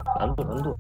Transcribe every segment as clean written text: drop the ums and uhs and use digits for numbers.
난도.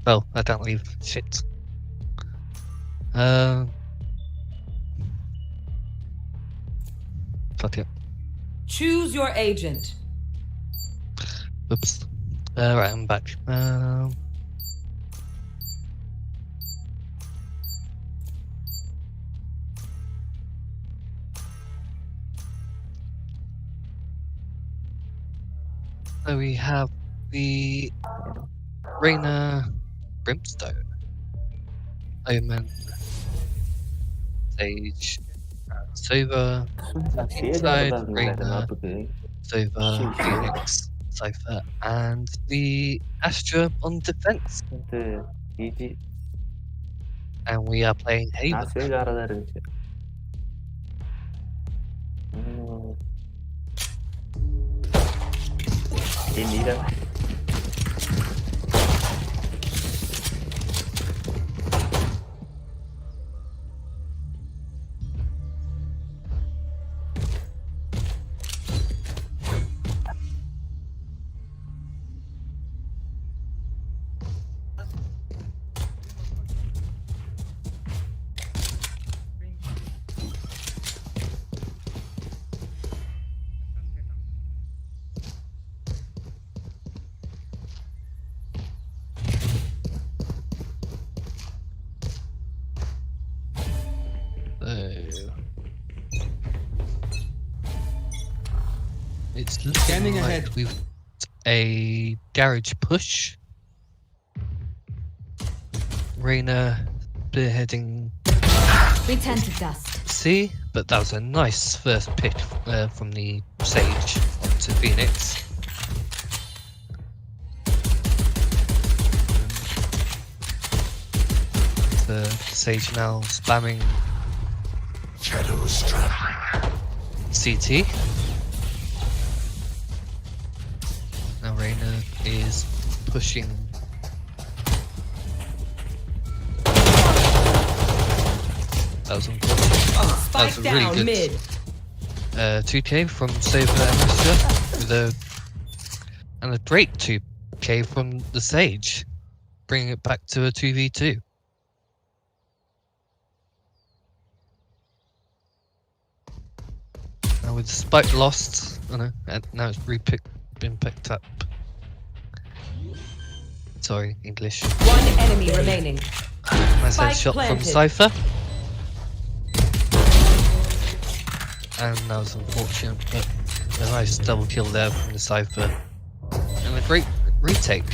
Oh, I don't leave. Shit. Fuck it. Choose your agent. Oops. Right, I'm back. So we have the Rainer Brimstone, Omen, Sage, Sova, 순간 뒤에 Inside, 잡아다는 거야 되나 Rainer, 그게. Sova, Phoenix, Cypher, and the Astra on defense. 근데 이지 And we are playing Haven. 아스웨이 알아다른지. 이런. It's looking like ahead. we've a garage push. Rainer spearheading Return to dust. C, but that was a nice first pick from the Sage to Phoenix. The Sage now spamming Shadows traveling. CT. Now Rainer is pushing. That was unfortunate. That was Spike a really down good mid. 2k from Sova and Astra with and a great 2k from the Sage, bringing it back to a 2v2. Now with the spike lost, and now it's been picked up. Sorry, English. One enemy remaining. Nice Spike headshot from planted. Cypher. And that was unfortunate, but a nice double kill there from the Cypher. And a great retake.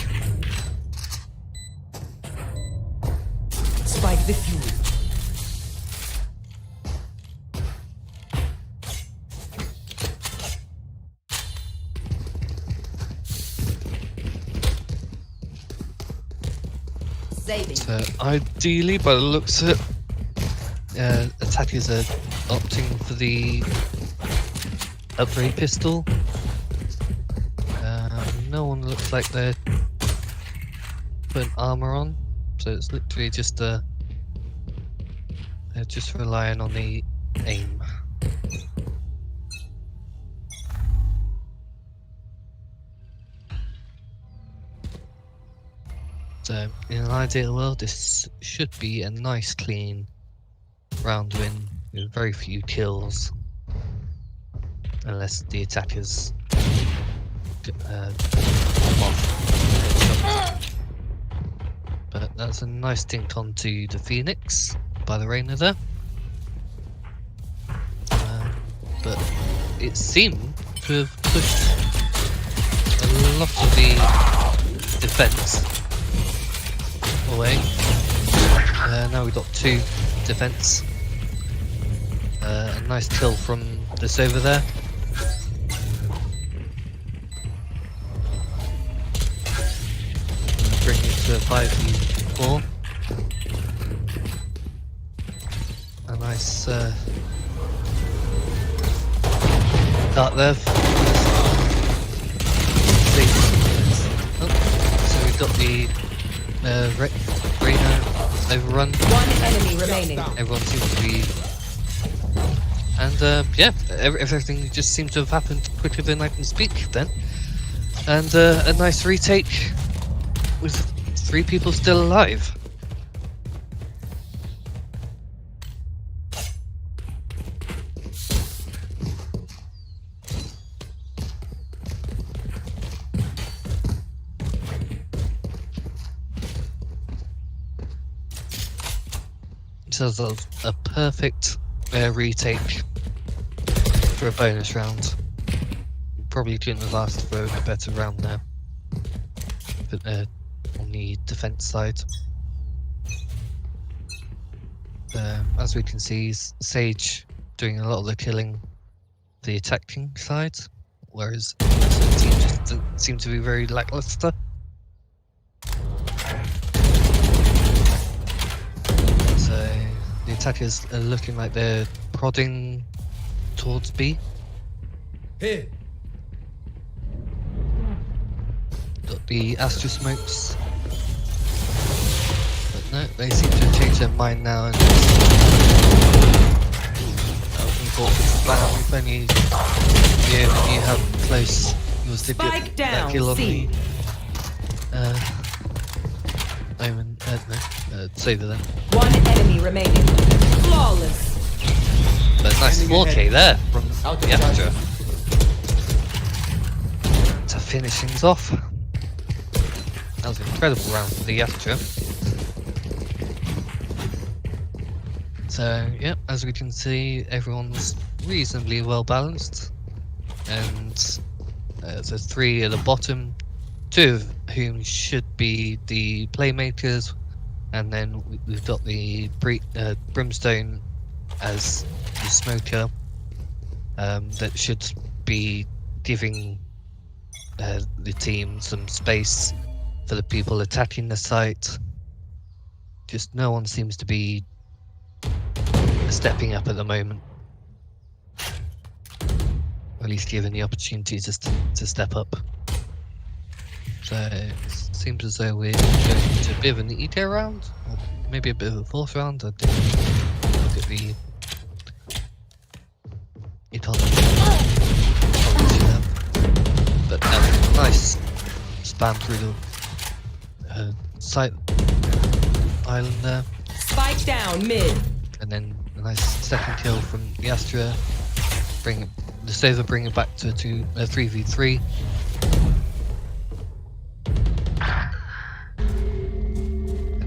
Spike defused. Saving. So ideally, by the looks of it, attackers are opting for the upgrade pistol. No one looks like they're putting armor on, so it's literally just they're just relying on the aim. So in an ideal world, this should be a nice clean round win with very few kills, unless the attackers come off. But that's a nice dink onto the Phoenix by the Rainer there. But it seemed to have pushed a lot of the defense away. Now we've got 2 defense. A nice kill from this over there. to a 5v4. A nice start there. So we've got the Reyna overrun. One enemy remaining. Everyone seems to be, and yeah, everything just seems to have happened quicker than I can speak then. And a nice retake with 3 people still alive. So that was a perfect retake for a bonus round. Probably couldn't have asked for a better round there, but on the defense side. As we can see, Sage doing a lot of the killing, the attacking side, whereas the team just doesn't seem to be very lackluster. So the attackers are looking like they're prodding towards B. Here. Got the Astra smokes, but no, they seem to have changed their mind now. And if only you knew how close it was to Spike get down, that kill on C. the Omen, Saver then. One enemy remaining. Flawless. But nice 4K there from the Astra to finish things off. That was an incredible round for the Astra. So, yeah, as we can see, everyone's reasonably well balanced. And so 3 at the bottom, 2 of whom should be the playmakers. And then we've got the Brimstone as the smoker that should be giving the team some space for the people attacking the site. Just no one seems to be stepping up at the moment, or at least given the opportunity to step up. So it seems as though we're going into a bit of an eco round, or maybe a bit of a 4th round. I didn't look at the ecology, but nice spam through the site island there. Spike down mid. And then a nice second kill from the Astra, bring the Saver, bring it back to 3v3.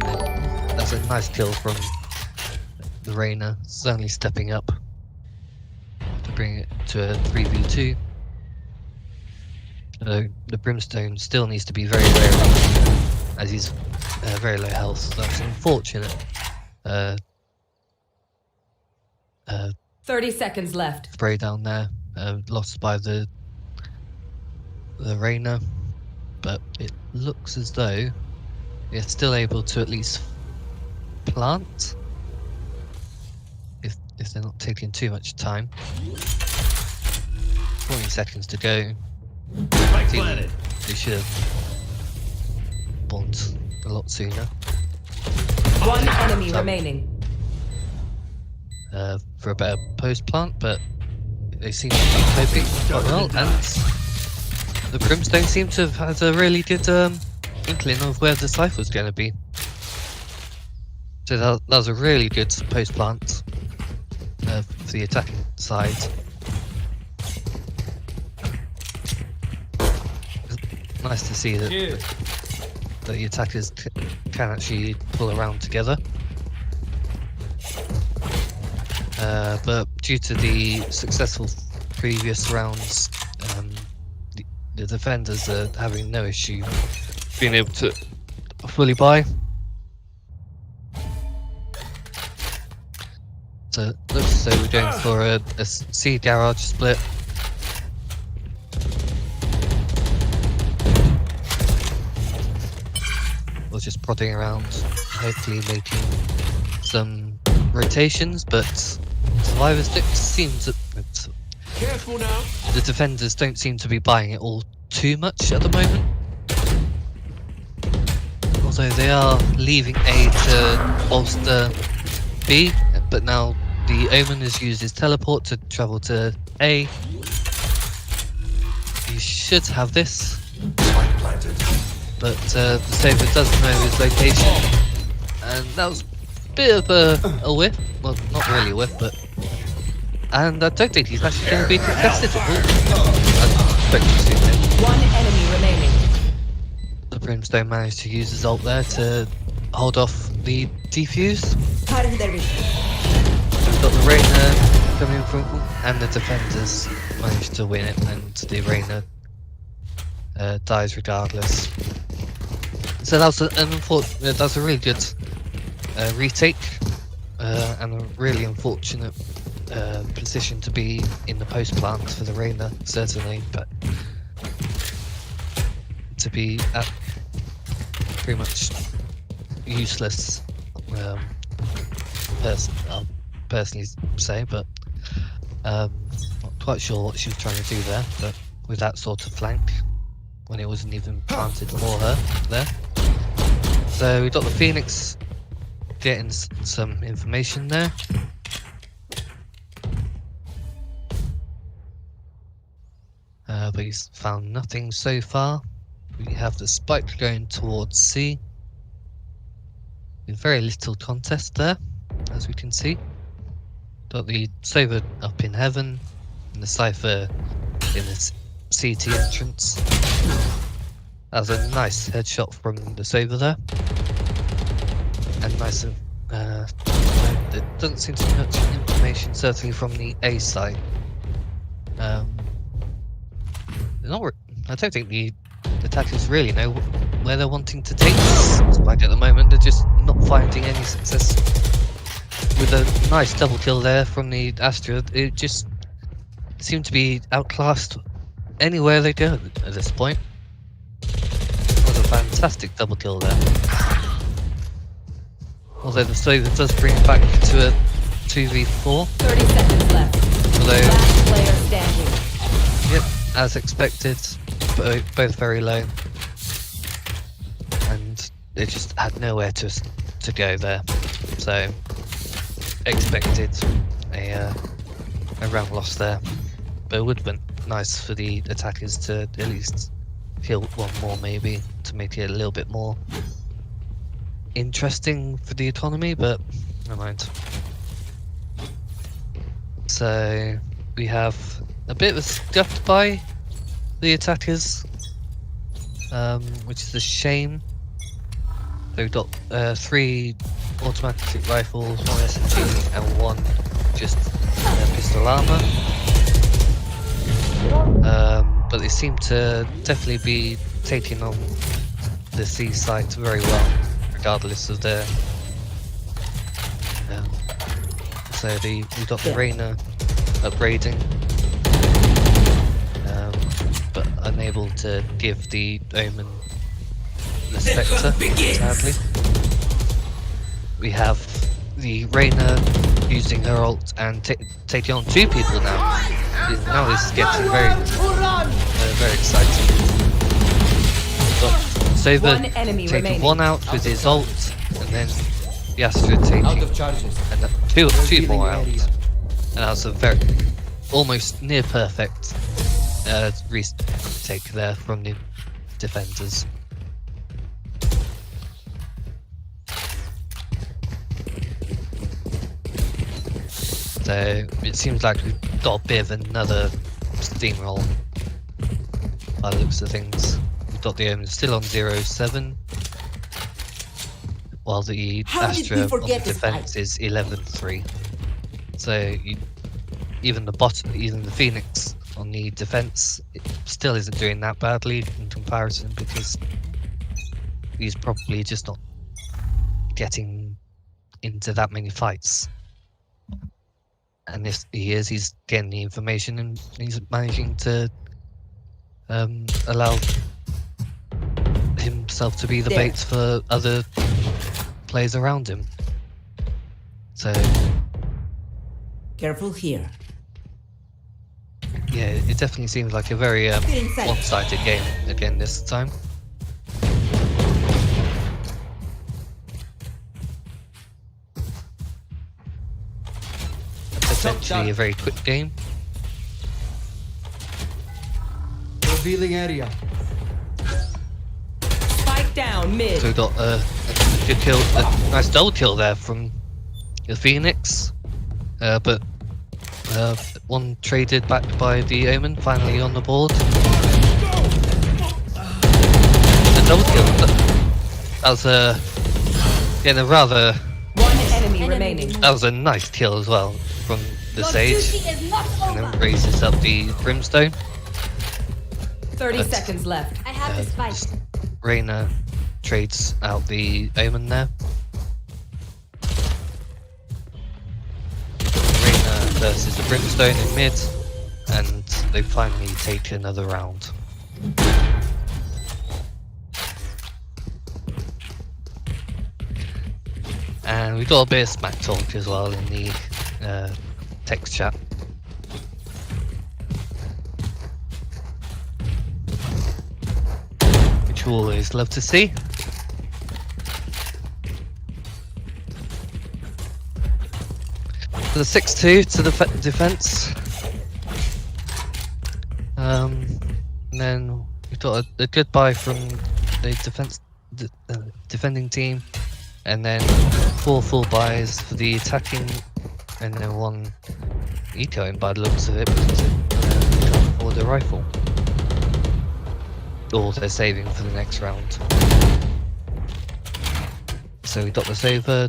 And then that's a nice kill from the Reyna, certainly stepping up to bring it to a 3v2. The Brimstone still needs to be very wary, as he's very low health, so that's unfortunate. 30 seconds left. Spray down there, lost by the Reyna, but it looks as though they're still able to at least plant, if they're not taking too much time. 20 seconds to go. They should have spawned a lot sooner. One enemy remaining. For a better post plant, but they seem to be coping quite well, and the Brimstone seem to have had a really good inkling of where the Cypher was going to be. So that was a really good post plant for the attacking side. Nice to see that the attackers can actually pull around together. But due to the successful previous rounds, the defenders are having no issue being able to fully buy. So it looks as though we're going for a C garage split. We'll was just prodding around, hopefully making some rotations, but survivors don't seem to. Careful now. The defenders don't seem to be buying it all too much at the moment. Although they are leaving A to bolster B, but now the Omen has used his teleport to travel to A. You should have this, but the Saber doesn't know his location, and that was a bit of a whiff. Well, not really a whiff, but. And I don't think he's actually going to be contested. I expect to see him. One enemy remaining. The Brimstone managed to use his ult there to hold off the defuse. We've got the Reyna coming from, and the defenders managed to win it, and the Reyna dies regardless. So that was that's a really good retake, and a really unfortunate position to be in the post plant for the Reyna, certainly, but to be at pretty much useless. I'll personally say, but not quite sure what she was trying to do there, but with that sort of flank when it wasn't even planted for her there. So we got the Phoenix getting some information there. But he's found nothing so far. We have the spike going towards C. With very little contest there, as we can see. Got the Sova up in heaven, and the Cypher in the CT entrance. That was a nice headshot from the Sova there. And nice, there doesn't seem to be much information, certainly from the A side. I don't think the attackers really know where they're wanting to take this spike at the moment. They're just not finding any success. With a nice double kill there from the Astra, it just seemed to be outclassed anywhere they go at this point. That was a fantastic double kill there. Although the Sova does bring it back to a 2v4. 30 seconds left. Although, Last player standing. yep, as expected, both very low, and they just had nowhere to go there. So expected a round loss there, but it would have been nice for the attackers to at least kill one more, maybe, to make it a little bit more interesting for the economy. But never mind. So we have a bit of a scuffed by the attackers, which is a shame. So we've got 3 automatic rifles, 1 SMG, and 1 just pistol armor. But they seem to definitely be taking on the C site very well, regardless of their. So we've got the Reyna upgrading, but unable to give the Omen the Spectre, sadly. We have the Reyna using her ult and taking on 2 people now. Now this is getting very exciting. Sova One enemy taking remaining. 1 out with his ult, and then the Astra taking and two more out. And that was a very, almost near perfect retake there from the defenders. So it seems like we've got a bit of another steamroll by the looks of things. We've got the Omen still on 0-7, while the Astra on the defense is 11-3. So even the Phoenix on the defense, it still isn't doing that badly in comparison, because he's probably just not getting into that many fights. And if he is, he's getting the information and he's managing to allow himself himself to be the There. bait for other players around him. So Careful here. yeah, it definitely seems like a very one-sided game again this time. Essentially a very quick game. Revealing area. Spike down mid. So we got a good kill, a nice double kill there from the Phoenix, but one traded back by the Omen, finally on the board. The double kill, that was a rather, One enemy remaining. that was a nice kill as well from the Sage, and then raises up the Brimstone. 30 seconds left. I have the spike. Just Reyna trades out the Omen there. Reyna versus the Brimstone in mid, and they finally take another round. And we got a bit of smack talk as well in the text chat. Which we always love to see. So the 6-2 to the defense. And then we got a good buy from the defending team, and then 4 full buys for the attacking, and then 1 ecoing by the looks of it because it can't afford a rifle. Or they're saving for the next round. So we got this over,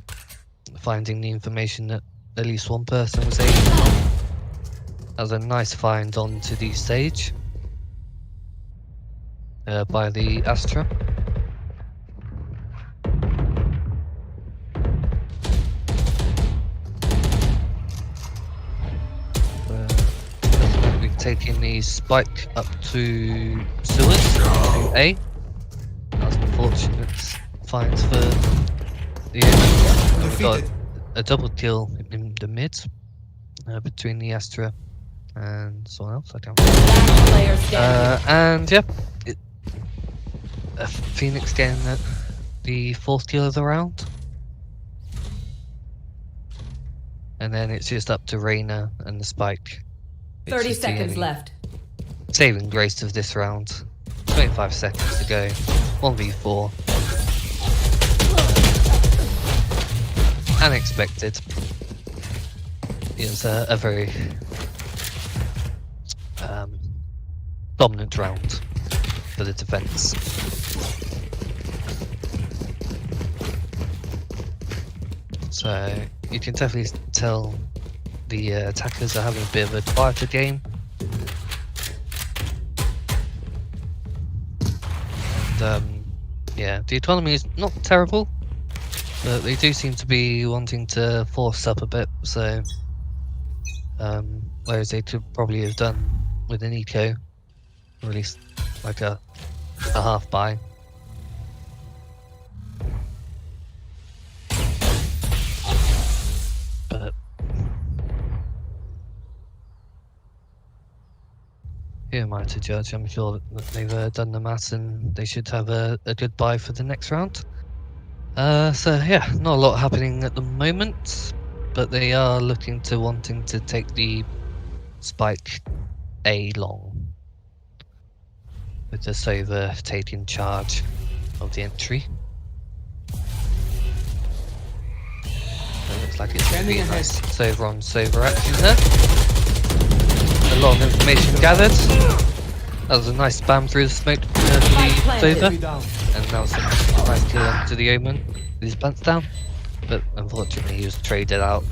finding the information that at least one person was aiming on. That was a nice find onto the stage by the Astra. We've taken the spike up to sewers, to A. That's unfortunate finds for the Omen. We got a double kill in the mid between the Astra and someone else, I can't remember. Last player standing. And yeah, Phoenix getting the 4th kill of the round. And then it's just up to Reyna and the spike. It's 30 just the seconds only left. saving grace of this round. 25 seconds to go. 1v4. Unexpected. It was a very dominant round for the defense. So you can definitely tell the attackers are having a bit of a quieter game. And yeah, the economy is not terrible, but they do seem to be wanting to force up a bit, so whereas they could probably have done with an eco, or at least like a half buy. But who am I to judge? I'm sure that they've done the maths and they should have a good buy for the next round. So yeah, not a lot happening at the moment, but they are looking to wanting to take the spike A long, with the Sova taking charge of the entry. So it looks like it's going to be a nice Sova on Sova action there. A lot of information gathered. That was a nice spam through the smoke for the Sova. And that was a nice kill onto the Omen with his pants down. But unfortunately he was traded out.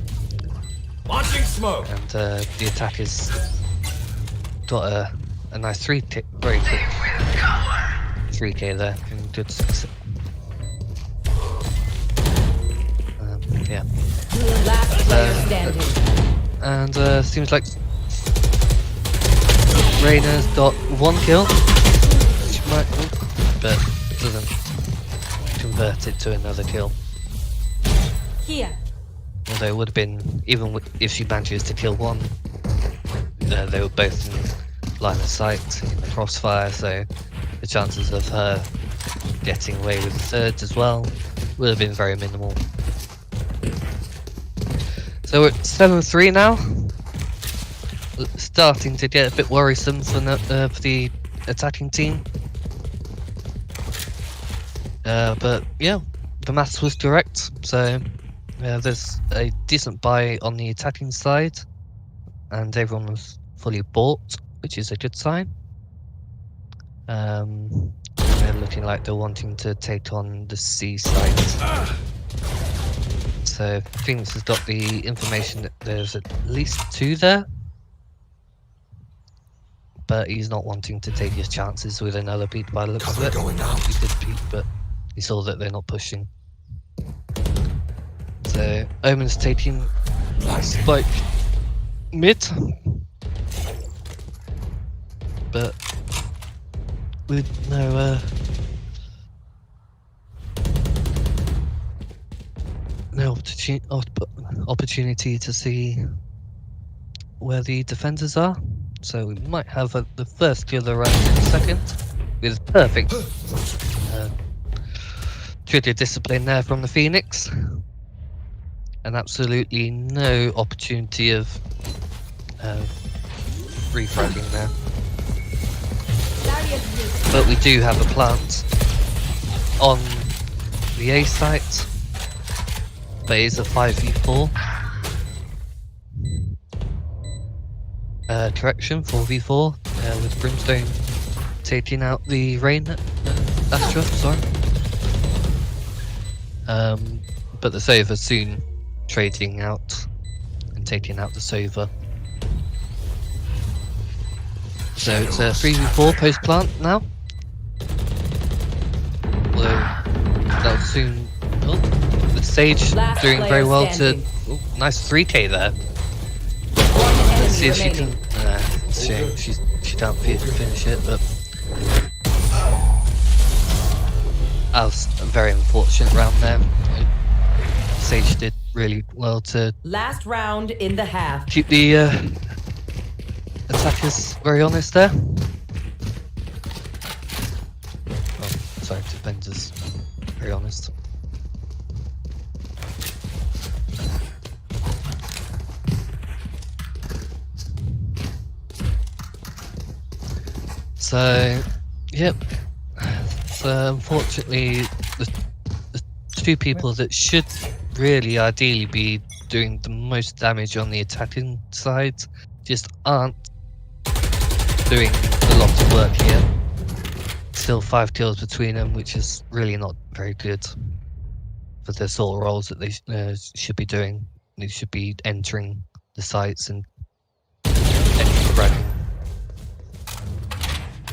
Launching smoke. And the attackers got a nice 3K, very quick 3K there. And good success. Yeah. Last player standing. And seems like Reyna's got 1 kill, which might, but doesn't convert it to another kill. Here. Although it would have been, even if she manages to kill one, they were both in line of sight in the crossfire, so the chances of her getting away with the third as well would have been very minimal. So we're at 7-3 now. Starting to get a bit worrisome for the attacking team. But yeah, the maths was correct, so there's a decent buy on the attacking side, and everyone was fully bought, which is a good sign. They're looking like they're wanting to take on the C site. So Phoenix has got the information that there's at least 2 there, but he's not wanting to take his chances with another peek by the looks of it. He did peek, but he saw that they're not pushing. So Omen's taking Spike mid, but with no opportunity to see where the defenders are. So we might have the first kill of the round in a second, with perfect trigger discipline there from the Phoenix, and absolutely no opportunity of refragging there. But we do have a plant on the A site, but it's a 5v4. Correction, 4v4, with Brimstone taking out the Rain Astra, sorry. But the Sova soon trading out and taking out the Sova. So it's a 3v4 post plant now. Although that'll soon. Oh, the Sage Last doing very player well standing. to. Oh, nice 3k there. One Let's see enemy if she remaining. can. It's a shame she can't finish it, but that was a very unfortunate round there. Sage did really well to Last round in the half. keep the attackers very honest there. Oh, sorry, defenders very honest. So, yep. So unfortunately, the 2 people that should really ideally be doing the most damage on the attacking side just aren't doing a lot of work here. Still 5 kills between them, which is really not very good for the sort of roles that they should be doing. They should be entering the sites and fragging.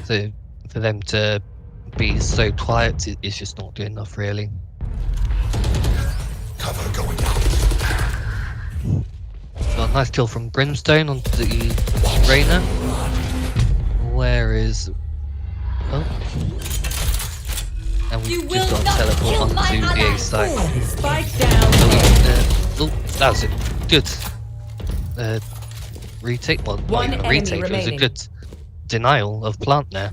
So for them to be so quiet, it's just not good enough, really. Cover going out. So a nice kill from Brimstone on the Reyna. Where is? Oh, and we've just got to teleport onto the A site. Spike down. Oh, that was a good retake. Well, not One even a enemy retake. It was a remaining. good denial of plant there.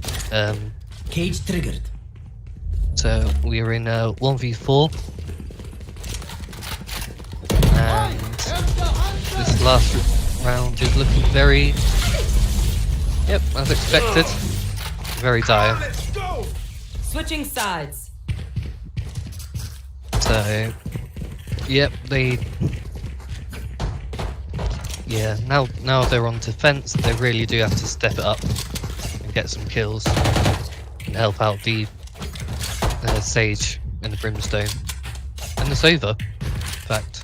Cage triggered. So we are in a 1v4, and this last round is looking very, yep, as expected, very dire. Let's go. Switching sides. So, yep, now they're on defense. They really do have to step it up and get some kills and help out the Sage and the Brimstone and the Sova, in fact.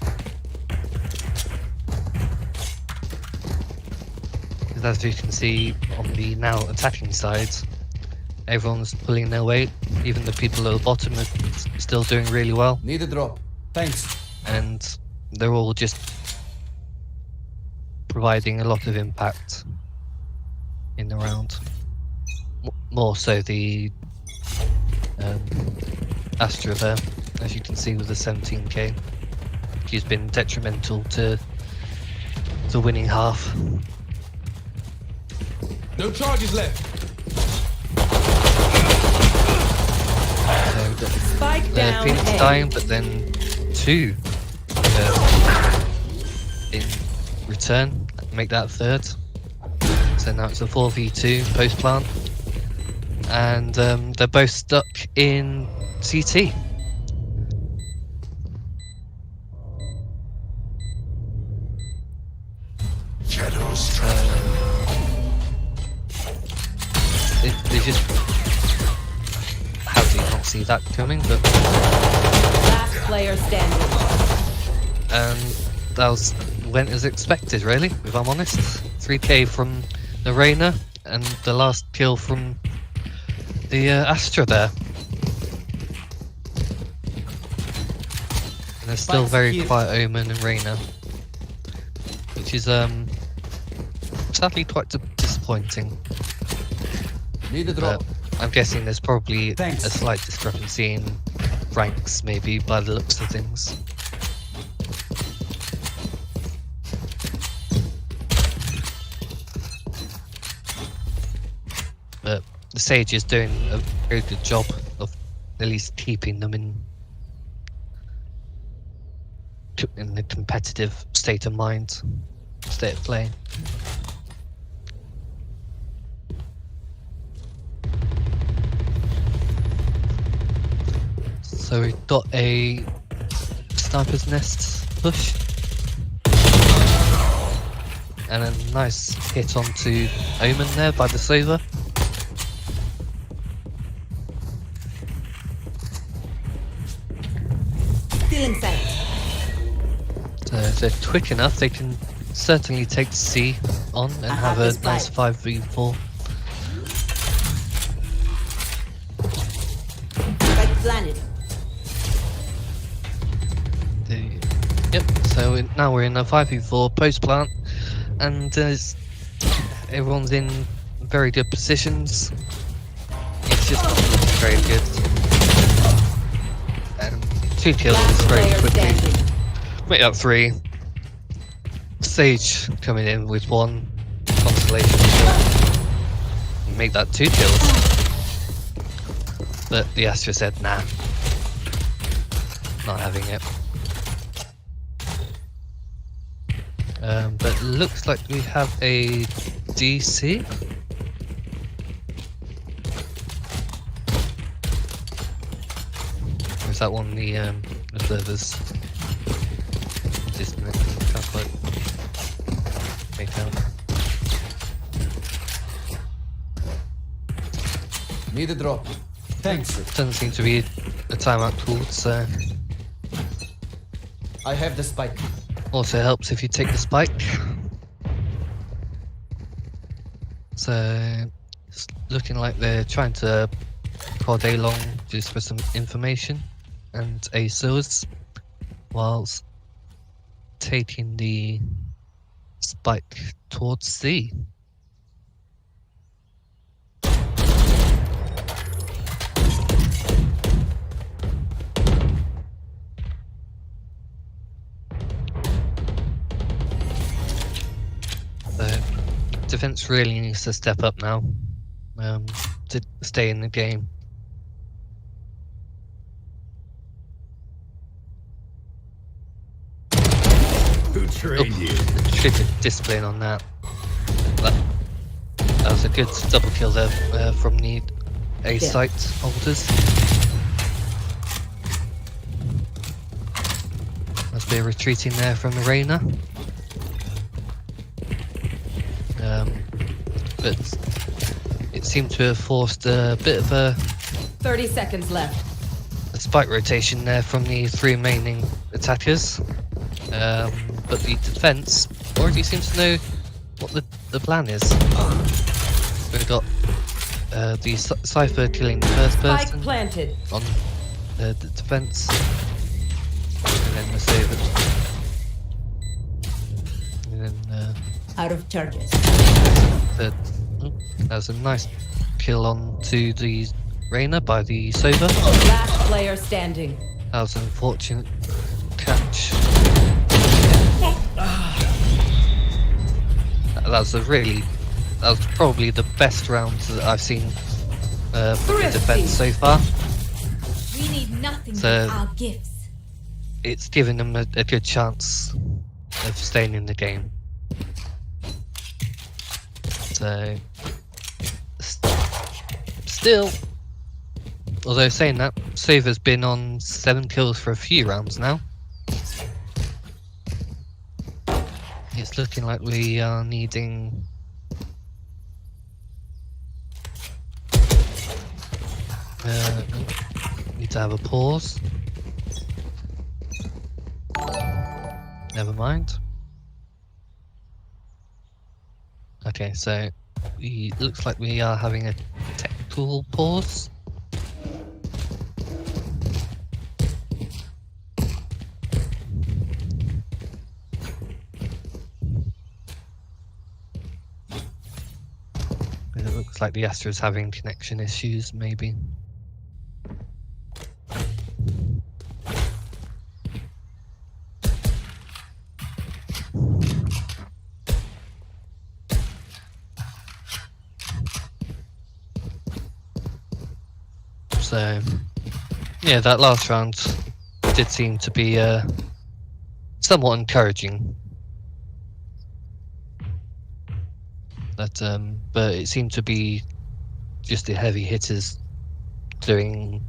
Because as you can see on the now attacking side, everyone's pulling their weight. Even the people at the bottom are still doing really well, Need a drop. Thanks. and they're all just providing a lot of impact in the round. More so the Astra there, as you can see with the 17k. She's been detrimental to the winning half. No charges left. So Spike down Phoenix A. dying, but then 2 in return, make that 3rd. So now it's a 4v2 post plant, and they're both stuck in CT. Shadows They just, how do you not see that coming? But Last player standing. that went as expected, really, if I'm honest. 3k from the Reyna, and the last kill from the Astra there. And they're still Spikes very here. quiet, Omen and Reyna, which is sadly quite disappointing. Need a But drop. I'm guessing there's probably Thanks. a slight discrepancy in ranks, maybe, by the looks of things. But the Sage is doing a very good job of at least keeping them in the competitive state of mind, state of play. So we've got a sniper's nest push. And a nice hit onto Omen there by the Sova. Still in sight. So if they're quick enough, they can certainly take C on and I have have a this nice spike. 5v4. Spike planted. Yep, so now we're in a 5v4 post plant, and everyone's in very good positions. It's just not looking very good. And 2 kills Last very player quickly. standing. Make that 3. Sage coming in with 1 constellation kill. Make that 2 kills. But the Astra said, nah. Not having it. But looks like we have a DC. Or is that one the observers? Disconnecting, can't quite make out. Need a drop. Thanks. Doesn't seem to be a timeout towards, so I have the spike. also helps if you take the spike. So it's looking like they're trying to prod A long just for some information and A source, whilst taking the spike towards C. So defense really needs to step up now to stay in the game. Who trained you? Triggered discipline on that. That was a good double kill there from the A site holders. Must be a retreating there from the Reyna. But it seemed to have forced a bit of a 30 seconds left. spike rotation there from the 3 remaining attackers. But the defense already seems to know what the plan is. We've got the Cypher killing the first Spike person planted. on the defense, and then the Sova. And then Out of charges. that was a nice kill on to the Reina by the Sova. Last player standing. That was an unfortunate catch. That was probably the best round that I've seen from the defense so far. We need nothing So- but our gifts. It's given them a good chance of staying in the game. So, still, although saying that, Sova's been on 7 kills for a few rounds now. It's looking like we are needing need to have a pause. Never mind. Okay, so looks like we are having a technical pause. And it looks like the Astra's having connection issues, maybe. So, yeah, that last round did seem to be somewhat encouraging. But it seemed to be just the heavy hitters doing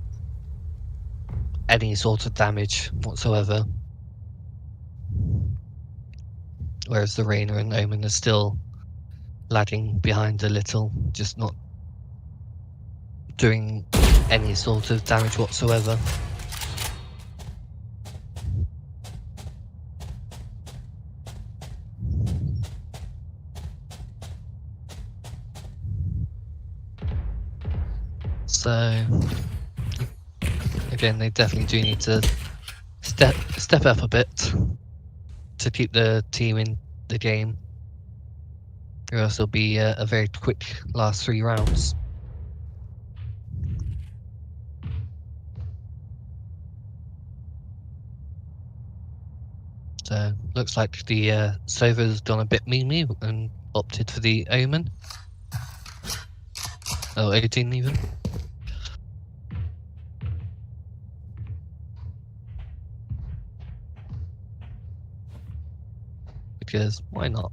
any sort of damage whatsoever. Whereas the Reina and Omen are still lagging behind a little, just not doing any sort of damage whatsoever. So again, they definitely do need to step up a bit to keep the team in the game, or else it'll be a very quick last 3 rounds. So looks like the Sova's gone a bit memey and opted for the Omen. Oh, 18 even. Because why not?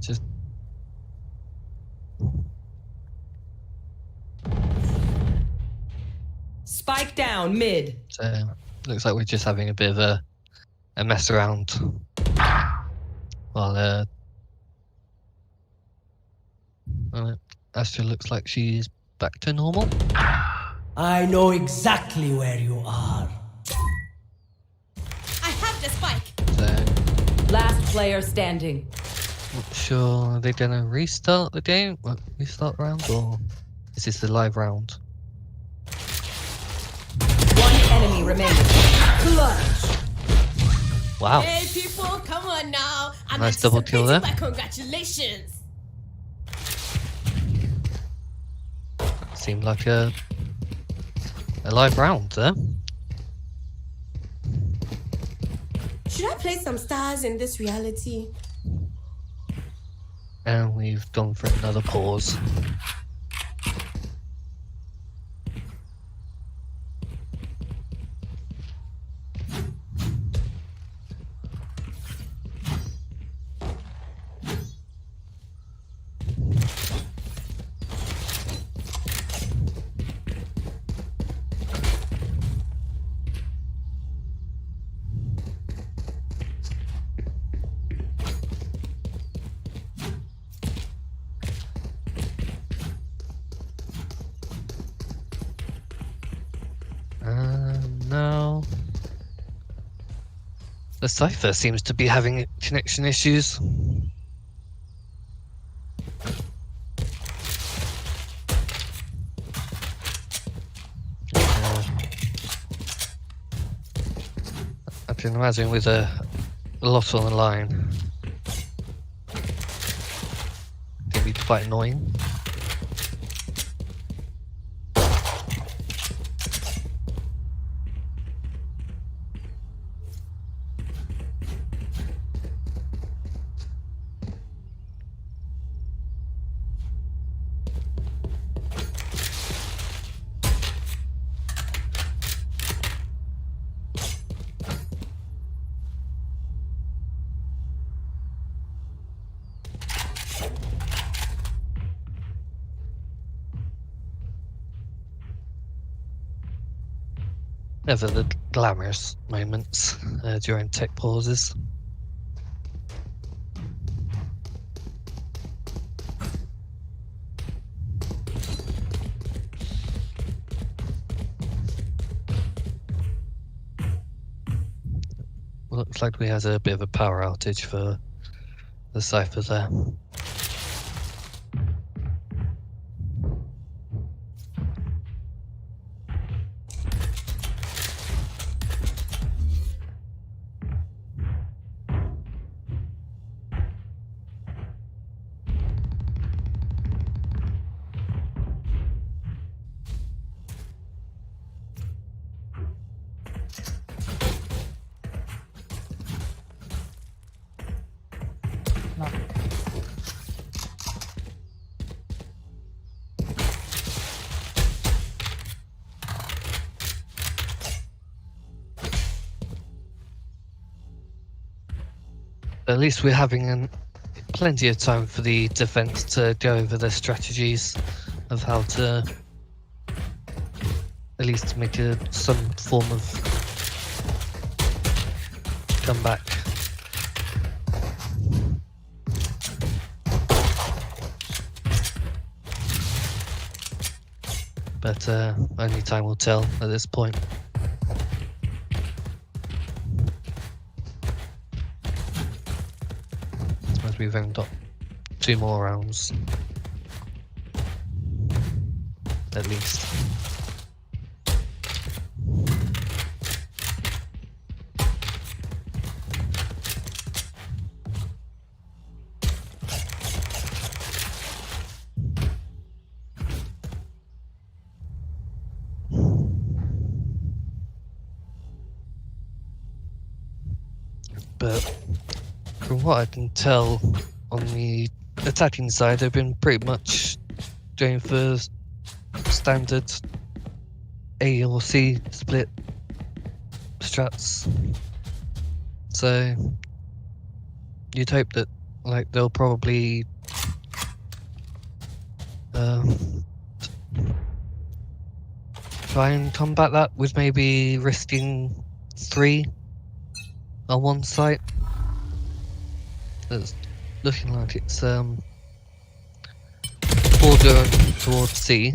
Just Spike down mid. looks like we're just having a bit of a mess around while Astra looks like she's back to normal. I know exactly where you are. I have the spike. So Last player standing. not sure, are they gonna restart the game? Restart round, or is this the live round? One enemy remaining. Clutch. Wow, Hey people, come on now. I'm Nice double kill anticipating there. my congratulations. seemed like a live round there. Should I play some stars in this reality? And we've gone for another pause. The Cypher seems to be having connection issues. I can imagine with a lot on the line, it can be quite annoying. Never the glamorous moments during tech pauses. Looks like we had a bit of a power outage for the Cypher there. At least we're having plenty of time for the defense to go over their strategies of how to at least make some form of comeback. But only time will tell at this point. We've only got 2 more rounds, at least. But from what I can tell, on the attacking side, they've been pretty much going for standard A or C split strats. So you'd hope that they'll probably try and combat that with maybe risking 3 on one site. It's looking like it's 4 going towards C.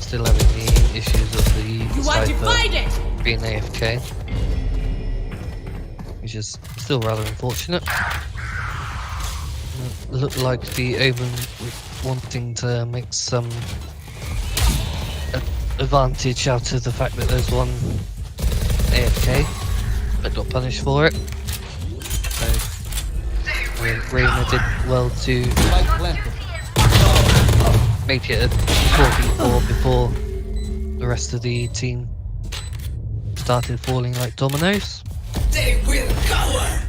Still having the issues of the Cypher being AFK, which is still rather unfortunate. Looked like the Omen wanting to make some advantage out of the fact that there's one AFK, but got punished for it. So Reyna did well to make it a 4v4 before the rest of the team started falling like dominoes. They will cower.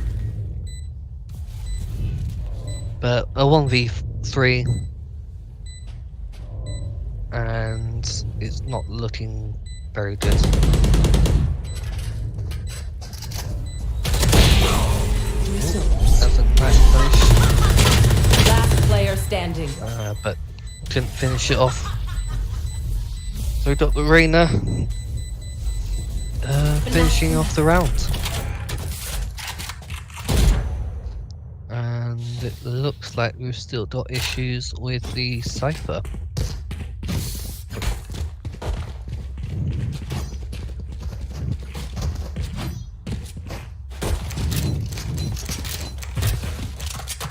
But a 1v3, and it's not looking very good. That's a nice finish. Last player standing. But couldn't finish it off. So we got the Reyna finishing off the round. And it looks like we've still got issues with the Cypher.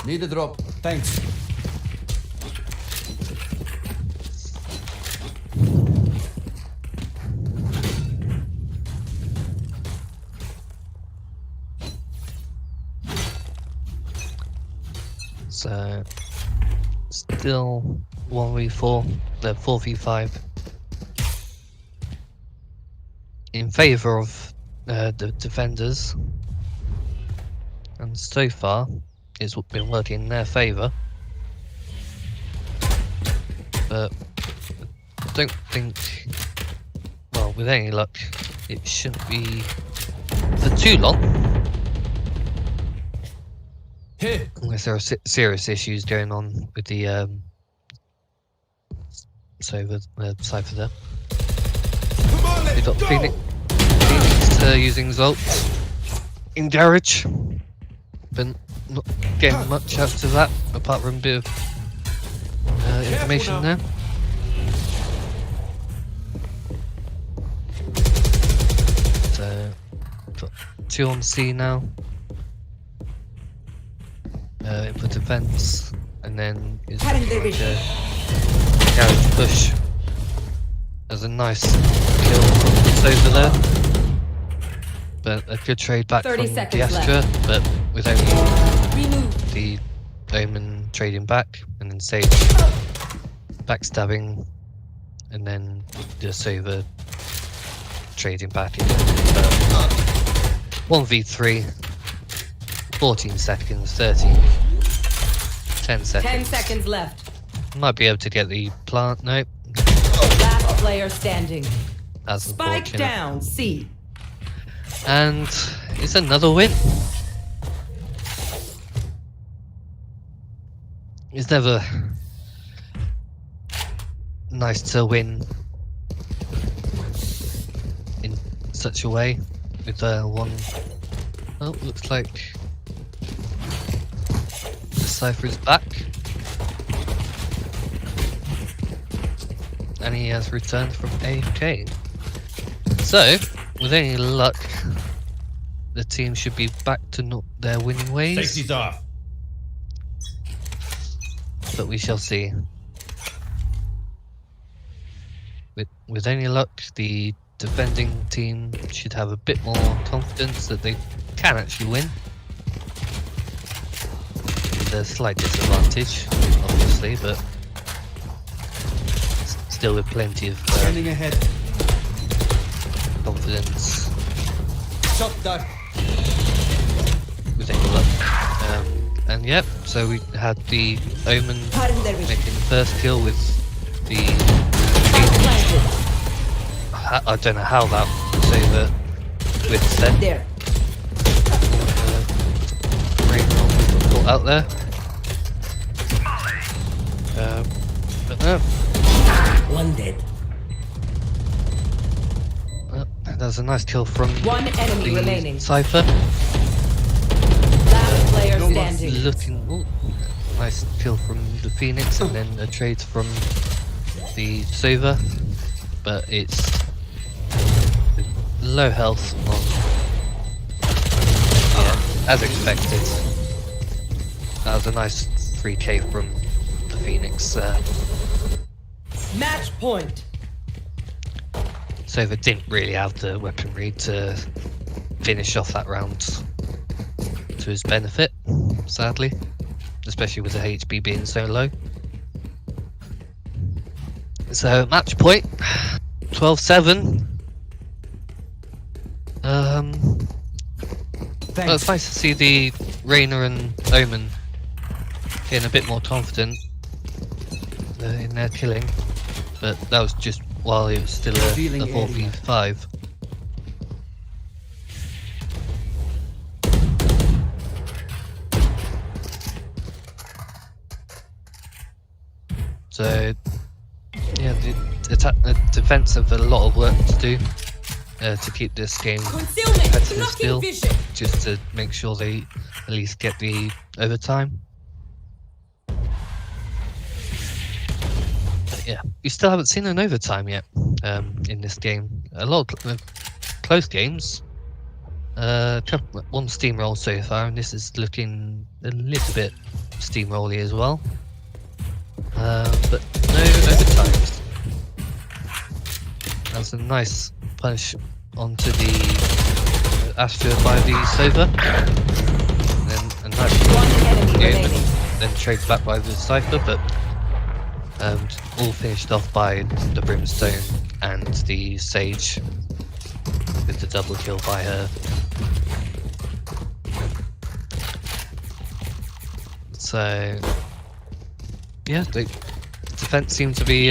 Need a drop. Thanks. So still 1v4, 4v5 in favour of the defenders, and so far it's been working in their favour. But I don't think, well, with any luck, it shouldn't be for too long. Hey. Unless there are serious issues going on with the Cypher there. Come on, We've got go. Phoenix using Zolt in garage, but not getting much out of that apart from a bit of information there. So got 2 on C now. For defense, and then it's like a garage push. There's a nice kill from over there, but a good trade back 30 from seconds Diastra, but with only Remove. the Omen trading back, and then Sage backstabbing, and then just over trading back again. 1v3. 14 seconds, 13, 10 seconds. 10 seconds left. Might be able to get the plant. Nope, Last player standing. that's Spike unfortunate. down, C. And it's another win. It's never nice to win in such a way with one. Oh, looks like the Cypher is back, and he has returned from AFK. So, with any luck, the team should be back to their winning ways. Safety's off. But we shall see. With any luck, the defending team should have a bit more confidence that they can actually win. With a slight disadvantage, obviously, but still with plenty of Standing ahead. confidence. Shot that. With any luck. And yep, so we had the Omen making the first kill with the Phoenix. I don't know how that was over with then. There. Caught out there. But no. One dead. There's a nice kill from One enemy the remaining. Cypher. Last player standing. Looking, ooh, nice kill from the Phoenix, and then a trade from the Sova, but it's low health on, yeah, as expected. That was a nice 3k from the Phoenix. Match point. Sova didn't really have the weaponry to finish off that round to his benefit, sadly, especially with the HP being so low. So match point 12-7. Well, it's nice to see the Reyna and Omen getting a bit more confident in their killing, but that was just while it was still a 4v5. So yeah, the defense have a lot of work to do to keep this game Concealment. competitive Blocking still, vision. just to make sure they at least get the overtime. But yeah, you still haven't seen an overtime yet in this game. A lot of close games, One steamroll so far, and this is looking a little bit steamrolly as well. But no overtimes. That's a nice punch onto the Astra by the Sova. And then a nice One enemy game, remaining. then traded back by the Cypher, but all finished off by the Brimstone and the Sage with the double kill by her. So yeah, the defense seems to be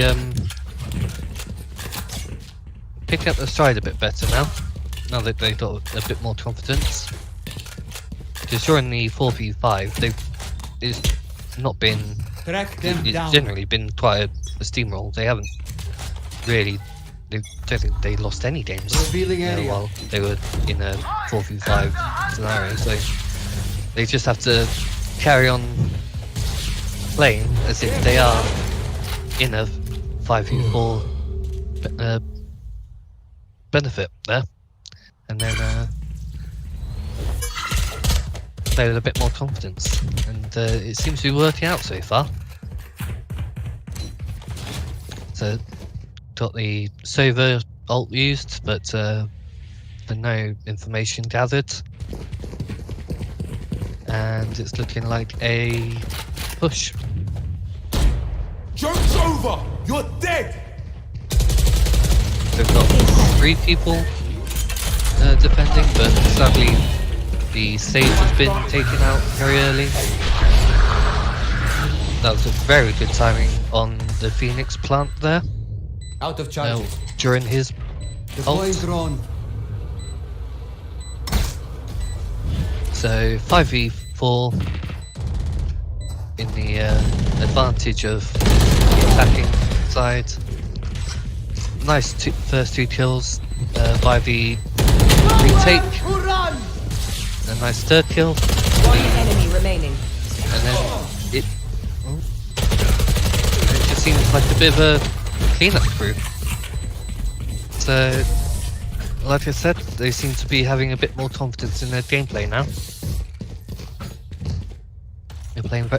picking up the stride a bit better now that they've got a bit more confidence. Because during the 4v5, it's not been. Track them It's down. generally been quite a steamroll. They haven't really. I don't think they lost any games Revealing area. while they were in a 4v5 scenario. So they just have to carry on playing as if they are in a 5v4 benefit there, and then play with a bit more confidence, and it seems to be working out so far. So got the Sova ult used, but for no information gathered, and it's looking like a push. Joke's over! You're dead! We've got 3 people defending, but sadly the Sage has been taken out very early. That was a very good timing on the Phoenix plant there, Out of charges. during his Deploying ult. drone. So 5v4 in the advantage of the attacking side. Nice first 2 kills by the retake. A nice third kill, One enemy remaining. and then it just seems like a bit of a cleanup crew. So, like I said, they seem to be having a bit more confidence in their gameplay now. They're playing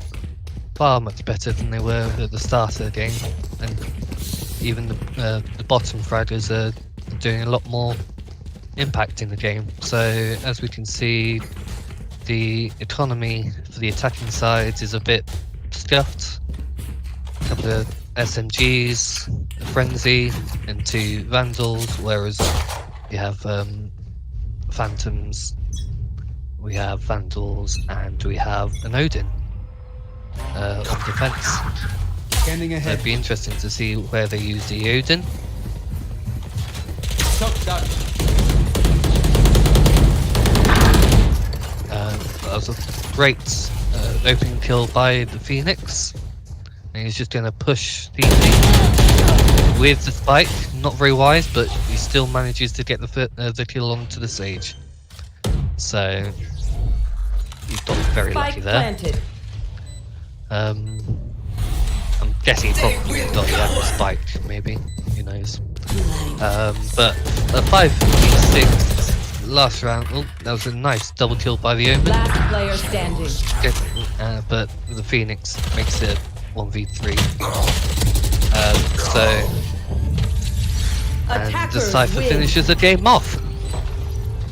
far much better than they were at the start of the game, and even the bottom fraggers are doing a lot more impact in the game. So as we can see, the economy for the attacking sides is a bit scuffed. A couple of SMGs, a Frenzy, and 2 Vandals, whereas you have Phantoms, we have Vandals, and we have an Odin on defense. Scanning ahead. It'd be interesting to see where they use the Odin. Shock dart. That was a great opening kill by the Phoenix. And he's just going to push the with the spike. Not very wise, but he still manages to get the kill onto the Sage. So he got very Spike lucky there. planted. I'm guessing he probably thought he had the spike, maybe. Who knows? But a 5v6 last round. Oh, that was a nice double kill by the Omen. Last player standing. But the Phoenix makes it 1v3. And the Attackers Cypher win. finishes the game off.